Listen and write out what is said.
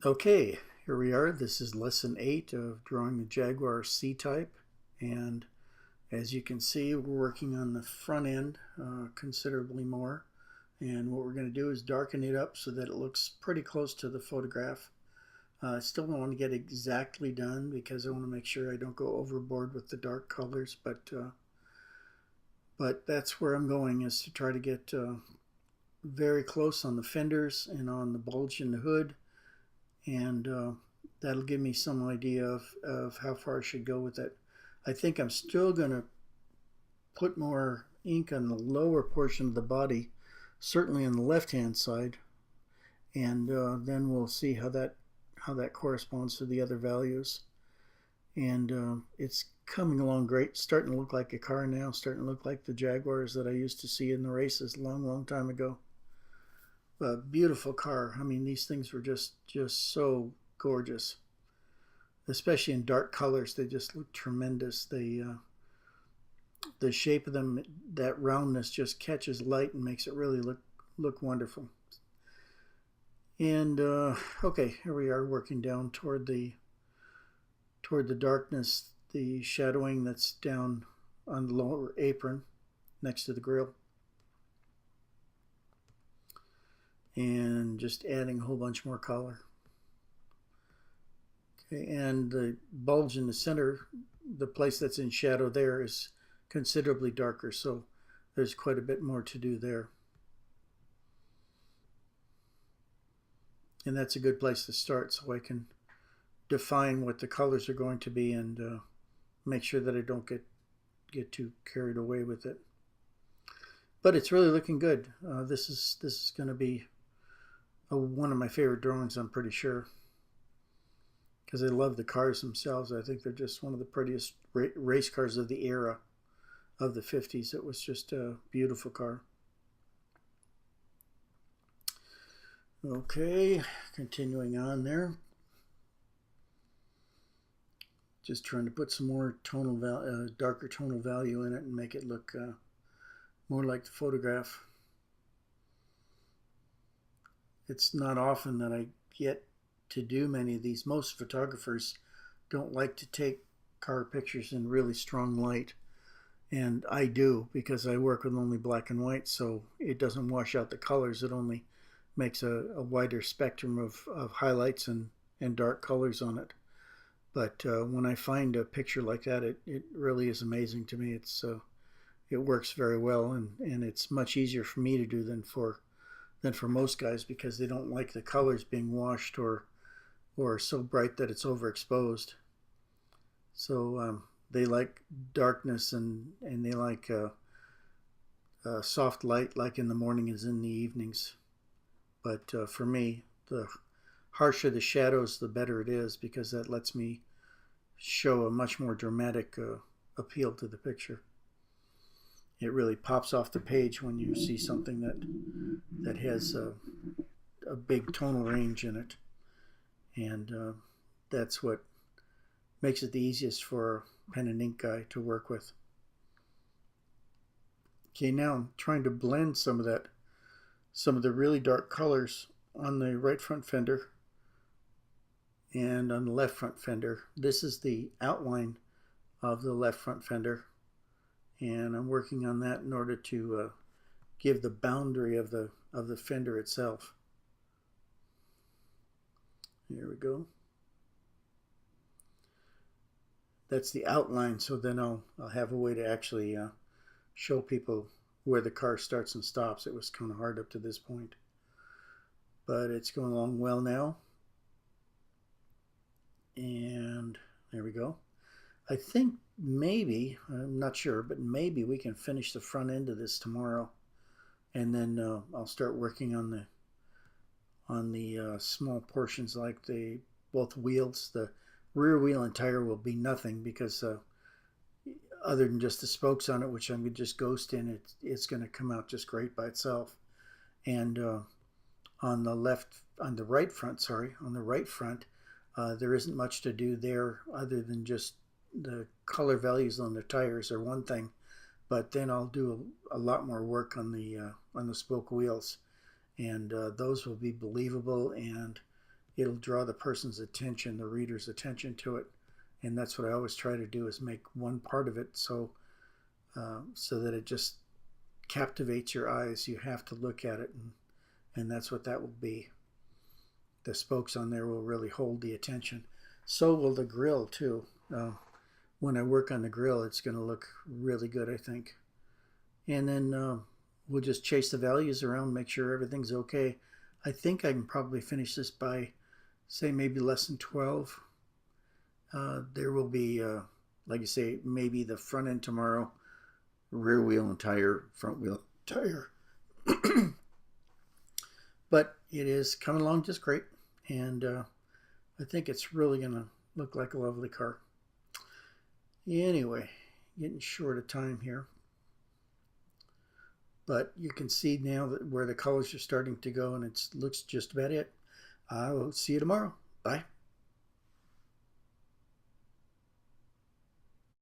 Okay, here we are. This is lesson 8 of drawing the Jaguar C-Type, and as you can see, we're working on the front end considerably more, and what we're going to do is darken it up so that it looks pretty close to the photograph. I still don't want to get exactly done because I want to make sure I don't go overboard with the dark colors, but that's where I'm going, is to try to get very close on the fenders and on the bulge in the hood, and that'll give me some idea of how far I should go with it. I think I'm still going to put more ink on the lower portion of the body, certainly on the left hand side, and then we'll see how that corresponds to the other values. And it's coming along great, starting to look like a car now, starting to look like the Jaguars that I used to see in the races a long time ago. A beautiful car. I mean, these things were just so gorgeous, especially in dark colors. They just look tremendous. The shape of them, that roundness, just catches light and makes it really look wonderful. And okay, here we are working down toward the darkness, the shadowing that's down on the lower apron next to the grill. And just adding a whole bunch more color. Okay, and the bulge in the center, the place that's in shadow there, is considerably darker, so there's quite a bit more to do there. And that's a good place to start, so I can define what the colors are going to be and make sure that I don't get too carried away with it. But it's really looking good. This is going to be one of my favorite drawings, I'm pretty sure, because I love the cars themselves. I think they're just one of the prettiest race cars of the era of the 50s. It was just a beautiful car. Okay, continuing on there. Just trying to put some more darker tonal value in it and make it look more like the photograph. It's not often that I get to do many of these. Most photographers don't like to take car pictures in really strong light, and I do, because I work with only black and white, so it doesn't wash out the colors. It only makes a wider spectrum of highlights and dark colors on it. But when I find a picture like that, it really is amazing to me. It works very well, and it's much easier for me to do than for most guys, because they don't like the colors being washed or so bright that it's overexposed. So they like darkness, and they like soft light, like in the morning as in the evenings. But for me, the harsher the shadows, the better it is, because that lets me show a much more dramatic appeal to the picture. It really pops off the page when you see something that has a big tonal range in it, and that's what makes it the easiest for a pen and ink guy to work with. Okay, now I'm trying to blend some of the really dark colors on the right front fender and on the left front fender. This is the outline of the left front fender, and I'm working on that in order to give the boundary of the fender itself. There we go. That's the outline, so then I'll have a way to actually show people where the car starts and stops. It was kind of hard up to this point, but it's going along well now. And there we go. I think maybe, I'm not sure, but maybe we can finish the front end of this tomorrow, and then I'll start working on the small portions, like both wheels. The rear wheel and tire will be nothing, because other than just the spokes on it, which I'm going to just ghost in, it's going to come out just great by itself. And on the right front, there isn't much to do there, other than just the color values on the tires are one thing, but then I'll do a lot more work on the spoke wheels, and those will be believable, and it'll draw the person's attention, the reader's attention to it. And that's what I always try to do, is make one part of it so that it just captivates your eyes. You have to look at it, and that's what that will be. The spokes on there will really hold the attention. So will the grill too. When I work on the grill, it's going to look really good, I think. And then we'll just chase the values around, make sure everything's okay. I think I can probably finish this by, say, maybe less than 12. There will be, like I say, maybe the front end tomorrow, rear wheel and tire, front wheel tire. But it is coming along just great, and I think it's really going to look like a lovely car. Anyway, getting short of time here. But you can see now that where the colors are starting to go, and it looks just about it. I will see you tomorrow. Bye.